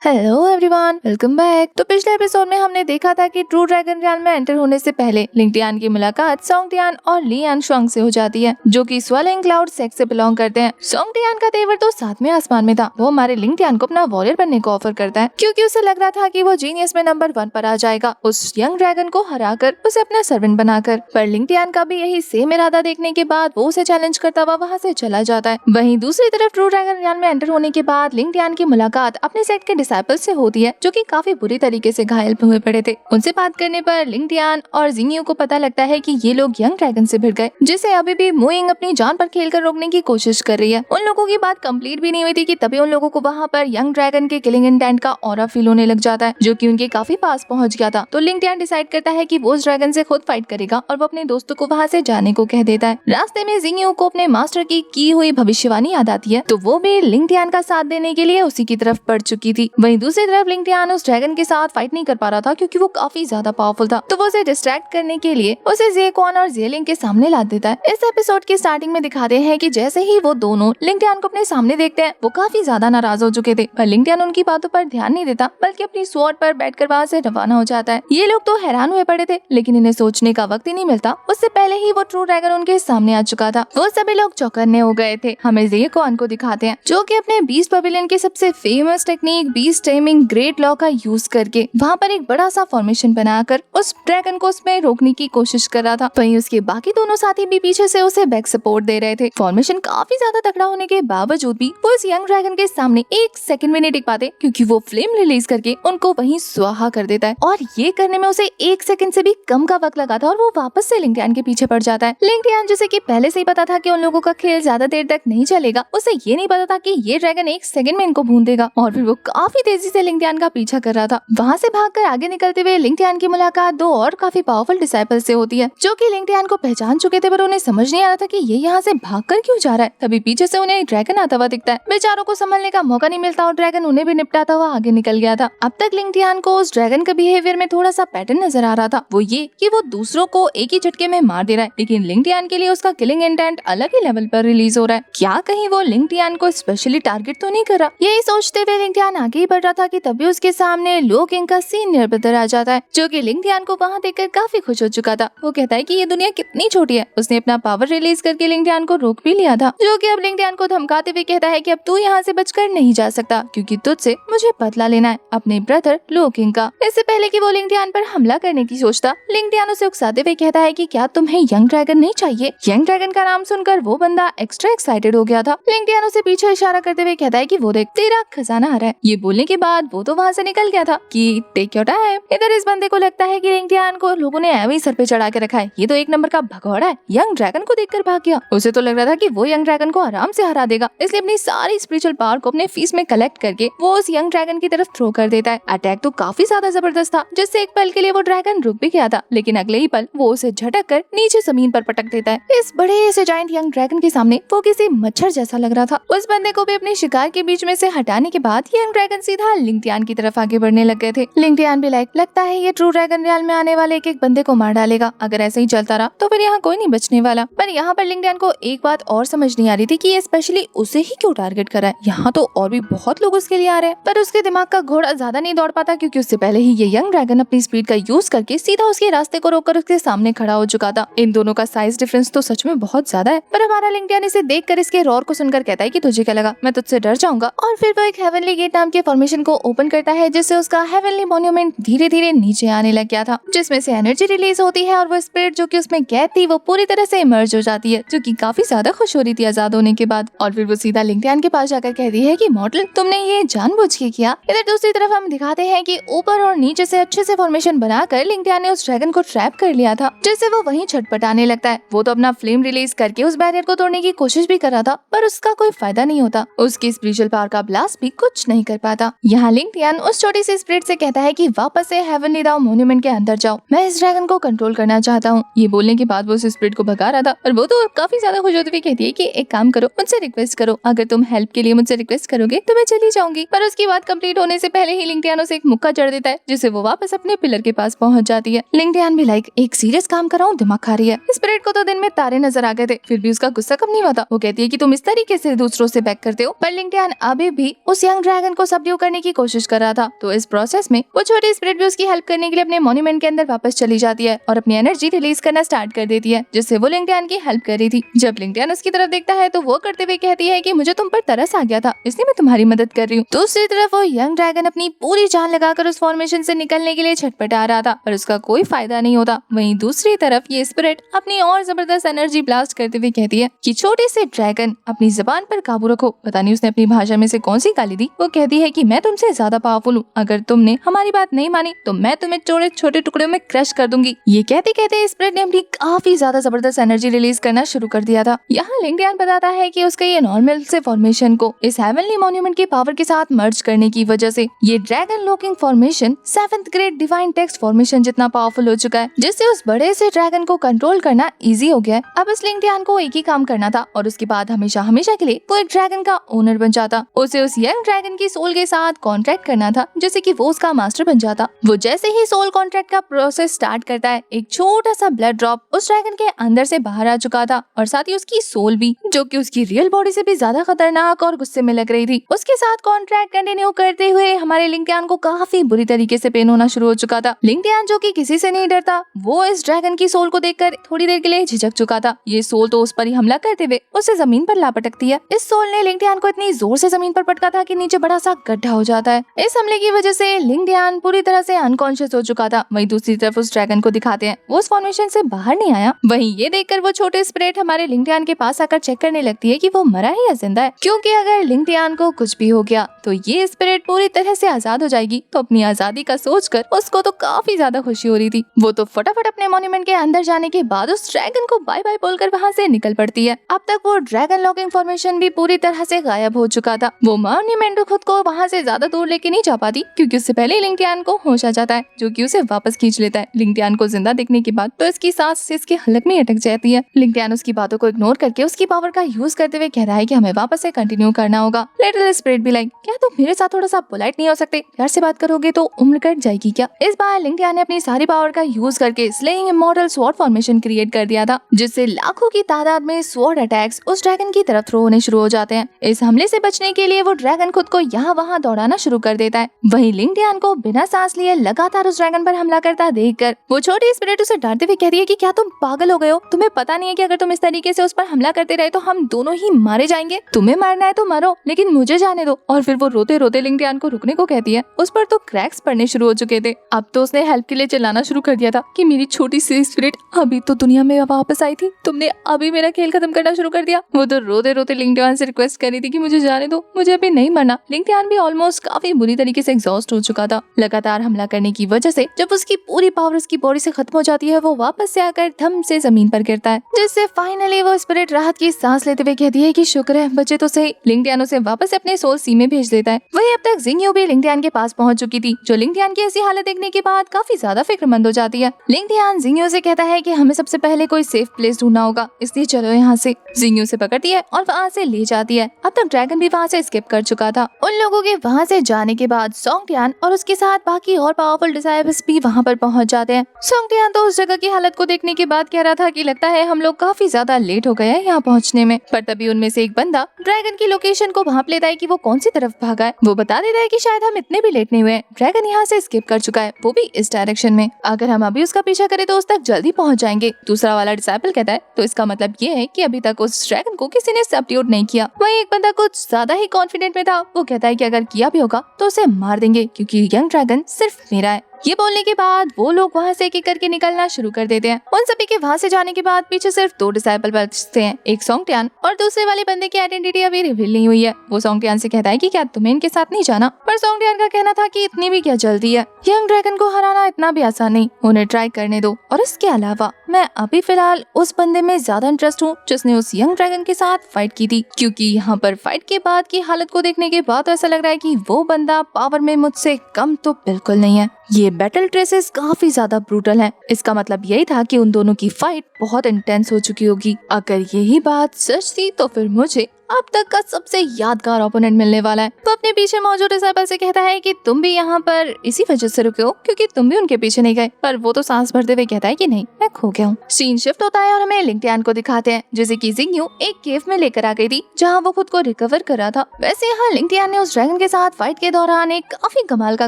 Hello everyone, welcome back. तो पिछले episode में हमने देखा था कि ट्रू ड्रैगन रियल में एंटर होने से पहले लिंगटियान की मुलाकात सोंगटियान और लियान शुआंग से हो जाती है, जो कि स्वेलिंग क्लाउड सेक्स से बिलोंग करते हैं। सोंगटियान का तेवर तो सातवें आसमान में था। वो हमारे लिंगटियान को अपना वॉरियर बनने को ऑफर करता है, क्योंकि उसे लग रहा था कि वो जीनियस में नंबर 1 पर आ जाएगा, उस यंग ड्रैगन को हराकर उसे अपना सर्वेंट बनाकर। पर लिंगटियान का भी यही सेम इरादा देखने के बाद वो उसे चैलेंज करता हुआ वहाँ से चला जाता है। वहीं दूसरी तरफ ट्रू ड्रैगन रियल में एंटर होने के बाद लिंगटियान की मुलाकात अपने सेट के डिसाइपल से होती है, जो कि काफी बुरी तरीके से घायल हुए पड़े थे। उनसे बात करने पर लिंगटियान और जिंगयू को पता लगता है कि ये लोग यंग ड्रैगन से भिड़ गए, जिसे अभी भी मुइंग अपनी जान पर खेलकर रोकने की कोशिश कर रही है। उन लोगों की बात कंप्लीट भी नहीं हुई थी कि तभी उन लोगों को वहाँ पर यंग ड्रैगन के किलिंग इंटेंट का ऑरा फील होने लग जाता है, जो कि उनके काफी पास पहुंच गया था। तो लिंगटियान डिसाइड करता है कि वो उस ड्रैगन से खुद फाइट करेगा और वो अपने दोस्तों को वहाँ से जाने को कह देता है। रास्ते में जिंगयू को अपने मास्टर की हुई भविष्यवाणी याद आती है, तो वो भी लिंगटियान का साथ देने के लिए उसी की तरफ बढ़ चुकी थी। वहीं दूसरी तरफ लिंगटियान उस ड्रैगन के साथ फाइट नहीं कर पा रहा था, क्योंकि वो काफी ज्यादा पावरफुल था। तो वो उसे डिस्ट्रैक्ट करने के लिए उसे ज़ेक्वान और ज़ेलिंग के सामने ला देता है। इस एपिसोड के स्टार्टिंग में दिखाते हैं कि जैसे ही वो दोनों लिंगटियान को अपने सामने देखते हैं, वो काफी ज्यादा नाराज हो चुके थे, पर लिंगटियान उनकी बातों पर ध्यान नहीं देता, बल्कि अपनी स्वॉर्ड पर बैठकर वहाँ से रवाना हो जाता है। ये लोग तो हैरान हुए पड़े थे, लेकिन इन्हें सोचने का वक्त ही नहीं मिलता। उससे पहले ही वो ट्रू ड्रैगन उनके सामने आ चुका था। वो सभी लोग चौकन्ने हो गए थे। हमें ज़ेक्वान को दिखाते हैं, जो कि अपने बीस्ट पवेलियन के सबसे famous technique beast taming great law का यूज करके वहाँ पर एक बड़ा सा फॉर्मेशन बनाकर उस ड्रैगन को उसमें रोकने की कोशिश कर रहा था। वहीं उसके बाकी दोनों साथी भी पीछे से उसे बैक सपोर्ट दे रहे थे। फॉर्मेशन काफी ज्यादा तगड़ा होने के बावजूद भी वो इस यंग ड्रैगन के सामने एक सेकंड में नहीं टिक पाते, क्योंकि वो फ्लेम रिलीज करके उनको वहीं स्वाहा कर देता है। और ये करने में उसे एक सेकंड से भी कम का वक्त लगा था, और वो वापस से लिंगटियान के पीछे पड़ जाता है। लिंगटियान, जिसे कि पहले से ही पता था कि उन लोगों का खेल ज्यादा देर तक नहीं चलेगा, उसे ये नहीं पता था कि ये ड्रैगन एक सेकंड में इनको भून देगा। और फिर वो काफी तेजी से लिंगटियान का पीछा कर रहा था। वहाँ से भागकर आगे निकलते हुए लिंगटियान की मुलाकात दो और काफी पावरफुल डिसाइपल से होती है, जो कि लिंगटियान को पहचान चुके थे, पर उन्हें समझ नहीं आ रहा था कि ये यहाँ से भागकर क्यों जा रहा है। तभी पीछे से उन्हें एक ड्रैगन आता हुआ दिखता है। बेचारों को संभलने का मौका नहीं मिलता और ड्रैगन उन्हें भी निपटाता हुआ आगे निकल गया था। अब तक लिंगटियान को उस ड्रैगन के बिहेवियर में थोड़ा सा पैटर्न नजर आ रहा था, वो ये कि वो दूसरों को एक ही झटके में मार दे रहा है, लेकिन लिंगटियान के लिए उसका किलिंग इंटेंट अलग ही लेवल पर रिलीज हो रहा है। क्या कहीं वो लिंगटियान को स्पेशली टारगेट तो नहीं कर रहा? यही सोचते हुए लिंगटियान आगे ही बढ़ रहा था कि तभी उसके सामने लो किंग का सीनियर ब्रदर आ जाता है, जो कि लिंगटियान को वहाँ देखकर काफी खुश हो चुका था। वो कहता है कि ये दुनिया कितनी छोटी है। उसने अपना पावर रिलीज करके लिंगटियान को रोक भी लिया था, जो कि अब लिंगटियान को धमकाते हुए कहता है कि अब तू यहाँ से बचकर नहीं जा सकता, क्योंकि तुझसे मुझे बदला लेना है अपने ब्रदर लो किंग का। इससे पहले कि वो लिंगटियान पर हमला करने की सोचता, लिंगटियान उसे उकसाते हुए कहता है कि क्या तुम्हें यंग ड्रैगन नहीं चाहिए? यंग ड्रैगन का नाम सुनकर वो बंदा एक्स्ट्रा एक्साइटेड हो गया था। लिंगटियान उसे पीछे इशारा करते हुए कहता है कि वो देख, तेरा खजाना आ रहा है। ये बोलने के बाद वो तो वहाँ से निकल गया था कि टेक योर टाइम। इधर इस बंदे को लगता है कि लिंगटियान को लोगों ने ऐवे ही सर पे चढ़ा के रखा है, ये तो एक नंबर का भगौड़ा है, यंग ड्रैगन को देखकर भाग गया। उसे तो लग रहा था कि वो यंग ड्रैगन को आराम से हरा देगा, इसलिए अपनी सारी स्पिरिचुअल पावर को अपने फीस में कलेक्ट करके वो उस यंग ड्रैगन की तरफ थ्रो कर देता है। अटैक तो काफी ज्यादा जबरदस्त था, जिससे एक पल के लिए वो ड्रैगन रुक भी गया था, लेकिन अगले ही पल वो उसे झटक कर नीचे जमीन पर पटक देता है। इस बड़े से जायंट यंग ड्रैगन के सामने वो किसी मच्छर जैसा लग रहा था। उस बंदे को भी अपने शिकार के बीच में से हटाने के बाद यंग ड्रैगन सीधा लिंगटियान की तरफ आगे बढ़ने लग गए थे। लिंगटियान भी लगता है ये ट्रू ड्रैगन रियल में आने वाले एक बंदे को मार डालेगा। अगर ऐसे ही चलता रहा तो फिर यहाँ कोई नहीं बचने वाला। पर यहाँ पर लिंगटियान को एक बात और समझ नहीं आ रही थी कि ये स्पेशली उसे ही क्यों टारगेट कर रहा है। यहाँ तो और भी बहुत लोग उसके लिए आ रहे हैं, पर उसके दिमाग का घोड़ा ज्यादा नहीं दौड़ पाता, क्योंकि उससे पहले ही ये यंग ड्रैगन अपनी स्पीड का यूज करके सीधा उसके रास्ते को रोककर उसके सामने खड़ा हो चुका था। इन दोनों का साइज डिफरेंस तो सच में बहुत ज्यादा है, पर हमारा लिंगटियान इसे देखकर इसके रोर को सुनकर कहता है कि तुझे क्या लगा मैं तुझसे डर जाऊंगा। और फिर वो एक हेवनली गेट नाम के फॉर्मेशन को ओपन करता है, जिससे उसका हेवनली मॉन्यूमेंट धीरे धीरे नीचे आने लग गया था, जिसमें से एनर्जी रिलीज होती है और वो स्पिरिट जो कि उसमें कैद थी वो पूरी तरह से इमर्ज हो जाती है, जो कि काफी ज्यादा खुश हो रही थी आजाद होने के बाद। और फिर वो सीधा लिंगटियान के पास जाकर कहती है कि मॉडल तुमने ये जानबूझ के किया। इधर दूसरी तरफ हम दिखाते हैं कि ऊपर और नीचे से अच्छे से फॉर्मेशन बनाकर लिंगटियान ने उस ड्रैगन को ट्रैप कर लिया था, जिससे वो वहीं छटपटाने लगता है। वो तो अपना फ्लेम रिलीज करके उस बैरियर को तोड़ने की कोशिश भी कर रहा था, पर उसका कोई फायदा नहीं होता। उसकी स्पिरिचुअल पावर का ब्लास्ट भी कुछ नहीं कर पाता। यहाँ लिंगटियान उस छोटी सी स्पिरिट से कहता है कि वापस से हेवनली दाओ मॉन्यूमेंट के अंदर जाओ, मैं इस ड्रैगन को कंट्रोल करना चाहता हूँ। ये बोलने के बाद वो उस स्पिरिट को भगा रहा था, और वो तो काफी ज्यादा खुश होती हुई कहती है कि एक काम करो, मुझसे रिक्वेस्ट करो, अगर तुम हेल्प के लिए मुझसे रिक्वेस्ट करोगे तो मैं चली जाऊंगी। पर उसकी बात कंप्लीट होने से पहले ही लिंगटियान उसे एक मुक्का चढ़ देता है, जिससे वो वापस अपने पिलर के पास पहुंच जाती है। लिंगटियान भी एक सीरियस काम कर रहा हूँ, दिमाग खा रही है। स्पिरिट को तो दिन में तारे नजर आ गए थे, फिर भी उसका गुस्सा कम नहीं हुआ था। वो कहती है कि तुम इस तरीके से दूसरों से बैक करते हो। पर लिंगटियान अभी भी उस यंग ड्रैगन को सब रेस्क्यू करने की कोशिश कर रहा था। तो इस प्रोसेस में वो छोटी स्पिरिट भी उसकी हेल्प करने के लिए अपने मॉन्यूमेंट के अंदर वापस चली जाती है और अपनी एनर्जी रिलीज करना स्टार्ट कर देती है, जिससे वो लिंगटियान की हेल्प कर रही थी। जब लिंगटियान उसकी तरफ देखता है तो वो करते हुए कहती है कि मुझे तुम पर तरस आ गया था, इसलिए मैं तुम्हारी मदद कर रही हूँ। दूसरी तरफ वो यंग ड्रैगन अपनी पूरी जान लगाकर उस फॉर्मेशन से निकलने के लिए छटपटा रहा था, पर उसका कोई फायदा नहीं होता। वहीं दूसरी तरफ ये स्पिरिट अपनी और जबरदस्त एनर्जी ब्लास्ट करते हुए कहती है कि छोटे से ड्रैगन अपनी जबान पर काबू रखो। पता नहीं उसने अपनी भाषा में से कौन सी गाली दी। वो कहती है कि मैं तुमसे ज्यादा पावरफुल हूँ, अगर तुमने हमारी बात नहीं मानी तो मैं तुम्हें छोटे छोटे टुकड़ों में क्रश कर दूंगी। ये कहते कहते स्पिरिट ने अपनी काफी ज्यादा जबरदस्त एनर्जी रिलीज करना शुरू कर दिया था। यहाँ लिंगटियान बताता है कि उसके ये नॉर्मल से फॉर्मेशन को इस हेवनली मॉन्यूमेंट की पावर के साथ मर्ज करने की वजह से ये dragon locking formation 7th grade divine text formation जितना पावरफुल हो चुका है, जिससे उस बड़े से ड्रैगन को कंट्रोल करना इजी हो गया है। अब इस लिंगटियान को एक ही काम करना था और उसके बाद हमेशा हमेशा के लिए वो एक ड्रैगन का ओनर बन जाता। उसे उस यंग ड्रैगन की सोल के साथ कॉन्ट्रैक्ट करना था, जैसे कि वो उसका मास्टर बन जाता। वो जैसे ही सोल कॉन्ट्रैक्ट का प्रोसेस स्टार्ट करता है, एक छोटा सा ब्लड ड्रॉप उस ड्रैगन के अंदर से बाहर आ चुका था और साथ ही उसकी सोल भी, जो कि उसकी रियल बॉडी से भी ज्यादा खतरनाक और गुस्से में लग रही थी। उसके साथ कॉन्ट्रैक्ट कंटिन्यू करते हुए हमारे लिंगटियान को काफी बुरी तरीके से पेन होना शुरू हो चुका था। लिंगटियान, जो कि किसी से नहीं डरता, वो इस ड्रैगन की सोल को देखकर थोड़ी देर के लिए झिझक चुका था। ये सोल तो उस पर ही हमला करते हुए उसे जमीन पर ला पटकती है। इस सोल ने लिंगटियान को इतनी जोर से जमीन पर पटका था कि नीचे बड़ा सा गड्ढा हो जाता है। इस हमले की वजह से लिंगटियान पूरी तरह से अनकॉन्शियस हो चुका था। वहीं दूसरी तरफ उस ड्रैगन को दिखाते हैं, वो उस फॉर्मेशन से बाहर नहीं आया। वहीं ये देखकर वो छोटे स्पिरिट हमारे लिंगटियान के पास आकर चेक करने लगती है कि वो मरा है या जिंदा है, क्योंकि अगर लिंगटियान को कुछ भी हो गया तो ये स्पिरिट पूरी तरह से आजाद हो जाएगी। तो अपनी आजादी का सोचकर उसको तो काफी ज्यादा खुशी हो रही थी। वो तो फटाफट अपने मॉन्यूमेंट के अंदर जाने के बाद उस ड्रैगन को बाय बाय बोलकर वहाँ से निकल पड़ती है। अब तक वो ड्रैगन लॉकिंग फॉर्मेशन भी पूरी तरह से गायब हो चुका था। वो मॉन्यूमेंट खुद को वहाँ से ज्यादा दूर लेके नहीं जा पाती, क्योंकि उससे पहले लिंगटियान को होश आ जाता है, जो कि उसे वापस खींच लेता है। लिंगटियान को जिंदा देखने के बाद तो इसकी सांस इसके हलक में अटक जाती है। लिंगटियान उसकी बातों को इग्नोर करके उसकी पावर का यूज करते हुए कह रहा है कि हमें वापस से कंटिन्यू करना होगा। लिटिल स्पिरिट भी लाइक, क्या तुम मेरे साथ थोड़ा सा पोलाइट नहीं हो सकते? प्यार से बात करोगे तो उम्र कट जाएगी क्या? इस बार लिंगटियान ने अपनी सारी पावर का यूज करके slaying immortal sword formation create कर दिया था, जिससे लाखों की तादाद में स्वॉर्ड अटैक्स उस ड्रैगन की तरफ थ्रो होने शुरू हो जाते हैं। इस हमले से बचने के लिए वो ड्रैगन खुद को यहाँ वहाँ दौड़ाना शुरू कर देता है। वहीं लिंगटियान को बिना सांस लिए लगातार उस ड्रैगन पर हमला करता देखकर वो छोटी स्पिरिट उसे डांटते हुए कहती है कि क्या तुम पागल हो गए हो? तुम्हें पता नहीं है कि अगर तुम इस तरीके से उस पर हमला करते रहे तो हम दोनों ही मारे जाएंगे। तुम्हें मारना है तो मारो, लेकिन मुझे जाने दो। और फिर वो रोते रोते लिंगटियान को रुकने को कहती है। उस पर तो क्रैक्स पड़ने शुरू हो चुके थे। अब तो उसने हेल्प के लिए चिल्लाना शुरू कर दिया था कि मेरी छोटी सी स्पिरिट अभी तो दुनिया में वापस आई थी, तुमने अभी मेरा खेल खत्म करना शुरू कर दिया। वो तो रोते रोते लिंगटियान से रिक्वेस्ट कर रही थी कि मुझे जाने दो, मुझे अभी नहीं मरना। लिंगटियान भी ऑलमोस्ट काफी बुरी तरीके से एग्जॉस्ट हो चुका था। लगातार हमला करने की वजह से जब उसकी पूरी पावर उसकी बॉडी से खत्म हो जाती है, वो वापस से आकर धम से जमीन पर गिरता है, जिससे फाइनली वो स्पिरिट राहत की सांस लेते हुए कहती है कि शुक्र है बचे तो सही। लिंगटियान उसे वापस अपने सोल सी में भेज देता है। वही अब तक जिंगयू भी लिंगटियान के पास पहुंच चुकी थी, जो लिंगटियान की ऐसी हालत देखने के बाद काफी ज्यादा फिक्रमंद हो जाती है। लिंगटियान जिंगयू से कहता है कि हमें सबसे पहले कोई सेफ प्लेस ढूंढना होगा, इसलिए चलो यहाँ से। जिंगयू से पकड़ती है और वहाँ से ले जाती है। अब तक ड्रैगन भी वहाँ से स्किप कर चुका था। उन लोगों के वहाँ से जाने के बाद सोंगटियान और उसके साथ बाकी और पावरफुल डिसाइबल्स भी वहाँ पर पहुँच जाते हैं। सोंगटियान तो उस जगह की हालत को देखने के बाद कह रहा था कि लगता है हम लोग काफी ज्यादा लेट हो गए हैं यहाँ पहुँचने में। पर तभी उनमें से एक बंदा ड्रैगन की लोकेशन को भांप लेता है कि वो कौन सी तरफ भागा है। वो बता देता है कि शायद हम इतने भी लेट नहीं हुए, ड्रैगन यहाँ से स्किप कर चुका है, वो भी इस डायरेक्शन में। अगर हम अभी उसका पीछा करें तो उस तक जल्दी पहुँच जाएंगे। दूसरा वाला डिसाइबल कहता है तो इसका मतलब ये है कि अभी तक उस ड्रैगन को किसी ने सब्ड्यूट नहीं किया। वहीं एक बंदा कुछ ज्यादा ही कॉन्फिडेंट में था। वो कहता है कि अगर किया भी होगा तो उसे मार देंगे, क्योंकि यंग ड्रैगन सिर्फ मेरा है। ये बोलने के बाद वो लोग वहाँ से एक एक करके निकलना शुरू कर देते हैं। उन सभी के वहाँ से जाने के बाद पीछे सिर्फ 2 डिसाइबल बचते हैं, एक सोंगटियान और दूसरे वाले बंदे की आइडेंटिटी अभी रिवील नहीं हुई है। वो सोंगटियान से कहता है कि क्या तुम्हें इनके साथ नहीं जाना, पर सोंगटियान का कहना था कि इतनी भी क्या जल्दी है, यंग ड्रैगन को हराना इतना भी आसान नहीं, उन्हें ट्राई करने दो। और इसके अलावा मैं अभी फिलहाल उस बंदे में ज्यादा इंटरेस्ट हूँ जिसने उस यंग ड्रैगन के साथ फाइट की थी, क्योंकि यहाँ पर फाइट के बाद की हालत को देखने के बाद ऐसा लग रहा है कि वो बंदा पावर में मुझसे कम तो बिल्कुल नहीं है। ये बैटल ट्रेसेस काफी ज्यादा ब्रूटल हैं। इसका मतलब यही था कि उन दोनों की फाइट बहुत इंटेंस हो चुकी होगी। अगर यही बात सच थी तो फिर मुझे अब तक का सबसे यादगार ओपोनेंट मिलने वाला है। वो अपने पीछे मौजूद डिसाइपल से कहता है कि तुम भी यहाँ पर इसी वजह से रुके हो क्योंकि तुम भी उनके पीछे नहीं गए, पर वो तो सांस भरते हुए कहता है कि नहीं, मैं खो गया हूँ। सीन शिफ्ट होता है और हमें लिंगटियान को दिखाते हैं जिसे कि जिंगयू एक केव में लेकर आ गई थी जहाँ वो खुद को रिकवर कर रहा था। वैसे यहाँ लिंगटियान ने उस ड्रैगन के साथ फाइट के दौरान एक काफी कमाल का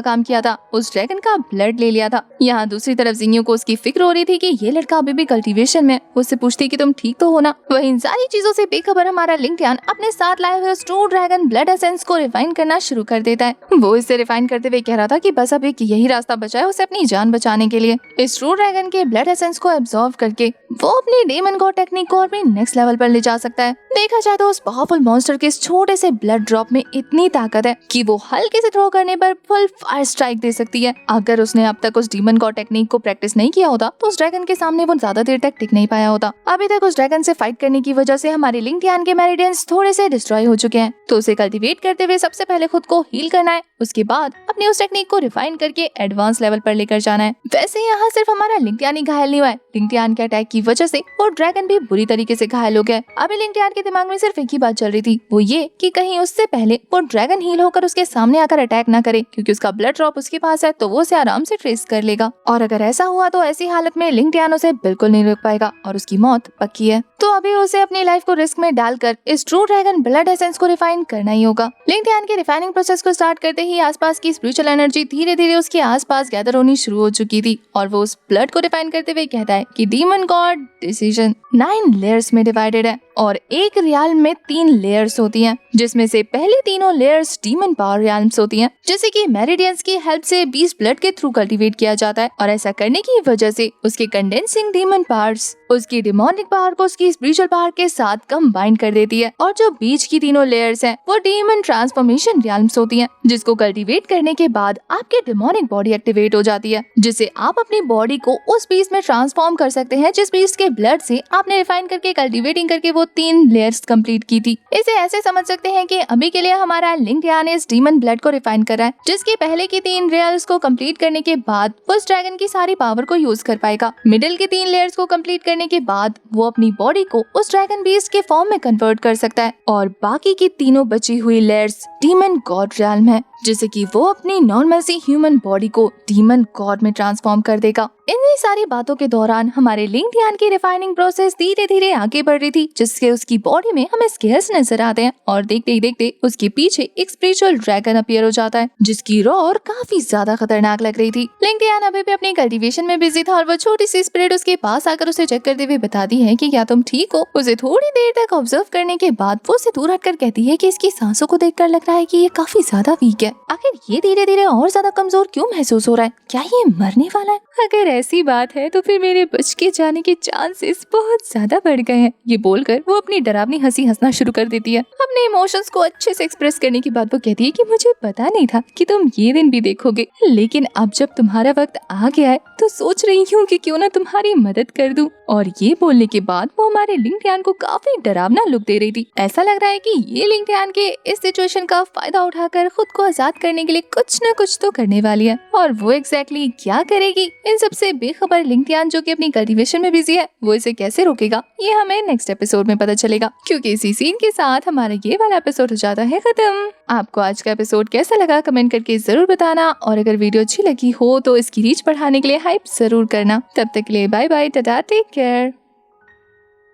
काम किया था, उस ड्रैगन का ब्लड ले लिया था। यहाँ दूसरी तरफ जिंगयू को उसकी फिक्र हो रही थी कि ये लड़का अभी भी कल्टीवेशन में। उससे पूछती कि तुम ठीक तो हो ना। वही इन सारी चीजों से बेखबर हमारा लिंगटियान अपने साथ लाए हुए ट्रू ड्रैगन ब्लड एसेंस को रिफाइन करना शुरू कर देता है। वो इसे रिफाइन करते हुए कह रहा था कि बस अब एक यही रास्ता बचा है उसे अपनी जान बचाने के लिए। इस ट्रू ड्रैगन के ब्लड एसेंस को एब्जॉर्ब करके वो अपनी डेमन गॉड टेक्निक को और भी नेक्स्ट लेवल पर ले जा सकता है। देखा जाए तो उस पावरफुल मॉन्स्टर के इस छोटे से ब्लड ड्रॉप में इतनी ताकत है कि वो हल्के से थ्रो करने पर फुल फायर स्ट्राइक दे सकती है। अगर उसने अब तक उस डीमन गॉड टेक्निक को प्रैक्टिस नहीं किया होता तो उस ड्रैगन के सामने वो ज्यादा देर तक टिक नहीं पाया होता। अभी तक उस ड्रैगन से फाइट करने की वजह से हमारे लिंगटियान के मेरिडियंस थोड़े से डिस्ट्रॉय हो चुके हैं, तो उसे कल्टीवेट करते हुए सबसे पहले खुद को हील करना है, उसके बाद अपनी उस टेक्निक को रिफाइन करके एडवांस लेवल पर लेकर जाना है। वैसे यहाँ सिर्फ हमारा लिंगटियान ही घायल नहीं हुआ है, लिंगटियान के अटैक की वजह से वो ड्रैगन भी बुरी तरीके से घायल हो गया। अभी लिंगटियान के दिमाग में सिर्फ एक ही बात चल रही थी, वो ये कि कहीं उससे पहले वो ड्रैगन हील होकर उसके सामने आकर अटैक ना करे, क्योंकि उसका ब्लड ड्रॉप उसके पास है तो वो उसे आराम से ट्रेस कर लेगा। और अगर ऐसा हुआ तो ऐसी हालत में लिंगटियान उसे बिल्कुल नहीं रोक पाएगा और उसकी मौत पक्की है। तो अभी उसे अपनी लाइफ को रिस्क में डालकर इस ट्रू ड्रैगन ब्लड एसेंस को रिफाइन करना ही होगा। लिंगटियान के रिफाइनिंग प्रोसेस को स्टार्ट करते ही आसपास की स्पिरिचुअल एनर्जी धीरे धीरे उसके आसपास गैदर होनी शुरू हो चुकी थी और वो उस ब्लड को रिफाइन करते हुए कहता है कि डीमन गॉड डिसीजन 9 लेयर्स में डिवाइडेड है और एक रियाल्म में 3 लेयर्स होती हैं, जिसमें से पहली तीनों लेयर्स डीमन पावर रियाल्म्स होती हैं, जैसे कि मेरिडियंस की हेल्प से बीस्ट ब्लड के थ्रू कल्टीवेट किया जाता है और ऐसा करने की वजह से उसके कंडेंसिंग डीमन पावर्स उसकी डिमोनिक पावर को उसकी स्पिरिचुअल पावर के साथ कंबाइन कर देती है। और जो बीच की तीनों लेयर्स हैं वो डीमन ट्रांसफॉर्मेशन रियाल्म्स होती हैं, जिसको कल्टीवेट करने के बाद आपके डिमोनिक बॉडी एक्टिवेट हो जाती है, जिससे आप अपनी बॉडी को उस बीस्ट में ट्रांसफॉर्म कर सकते हैं जिस बीस्ट के ब्लड से आपने रिफाइन करके कल्टीवेटिंग करके वो 3 लेयर्स कंप्लीट की थी। इसे ऐसे समझ सकते हैं कि अभी के लिए हमारा लिंगटियान इस डीमन ब्लड को रिफाइन कर रहा है, जिसके पहले की 3 लेयर्स को कंप्लीट करने के बाद वो उस ड्रैगन की सारी पावर को यूज कर पाएगा। मिडिल की 3 लेयर्स को कंप्लीट करने के बाद वो अपनी बॉडी को उस ड्रैगन बीस्ट के फॉर्म में कन्वर्ट कर सकता है और बाकी की तीनों बची हुई लेयर्स डीमन गॉड रियल्म है, जिससे कि वो अपनी नॉर्मल सी ह्यूमन बॉडी को डीमन गॉड में ट्रांसफॉर्म कर देगा। इन्हीं सारी बातों के दौरान हमारे लिंगटियान की रिफाइनिंग प्रोसेस धीरे धीरे आगे बढ़ रही थी, जिससे उसकी बॉडी में हमें स्केल्स नजर आते हैं और देखते ही देखते उसके पीछे एक स्पिरिचुअल ड्रैगन अपीयर हो जाता है, जिसकी रॉर काफी ज्यादा खतरनाक लग रही थी। लिंगटियान अभी भी अपनी कल्टीवेशन में बिजी था और वो छोटी सी स्पिरिट उसके पास आकर उसे चेक करते हुए बताती है कि क्या तुम ठीक हो। उसे थोड़ी देर तक ऑब्जर्व करने के बाद वो उसे दूर हटकर कहती है कि इसकी सांसों को देखकर लग रहा है कि ये काफी ज्यादा वीक है। आखिर ये धीरे धीरे और ज्यादा कमजोर क्यों महसूस हो रहा है? क्या ये मरने वाला है? अगर ऐसी बात है तो फिर मेरे बच के जाने के चांसेस बहुत ज्यादा बढ़ गए हैं। ये बोलकर वो अपनी डरावनी हंसी हंसना शुरू कर देती है। अपने इमोशंस को अच्छे से एक्सप्रेस करने के बाद वो कहती है कि मुझे पता नहीं था कि तुम ये दिन भी देखोगे, लेकिन अब जब तुम्हारा वक्त आ गया है तो सोच रही हूँ कि क्यों ना तुम्हारी मदद कर दूं। और ये बोलने के बाद वो हमारे लिंगटियान को काफी डरावना लुक दे रही थी। ऐसा लग रहा है कि ये लिंगटियान के इस सिचुएशन का फायदा उठाकर खुद को आजाद करने के लिए कुछ न कुछ तो करने वाली है। और वो एग्जैक्टली क्या करेगी, इन सबसे बेखबर लिंगटियान जो कि अपनी कल्टीवेशन में बिजी है, वो इसे कैसे रोकेगा, ये हमें नेक्स्ट एपिसोड में पता चलेगा, क्योंकि इसी सीन के साथ हमारा ये वाला एपिसोड हो जाता है खत्म। आपको आज का एपिसोड कैसा लगा कमेंट करके जरूर बताना, और अगर वीडियो अच्छी लगी हो तो इसकी रीच बढ़ाने के लिए हाइप जरूर करना। तब तक के लिए bye bye, tata, take care.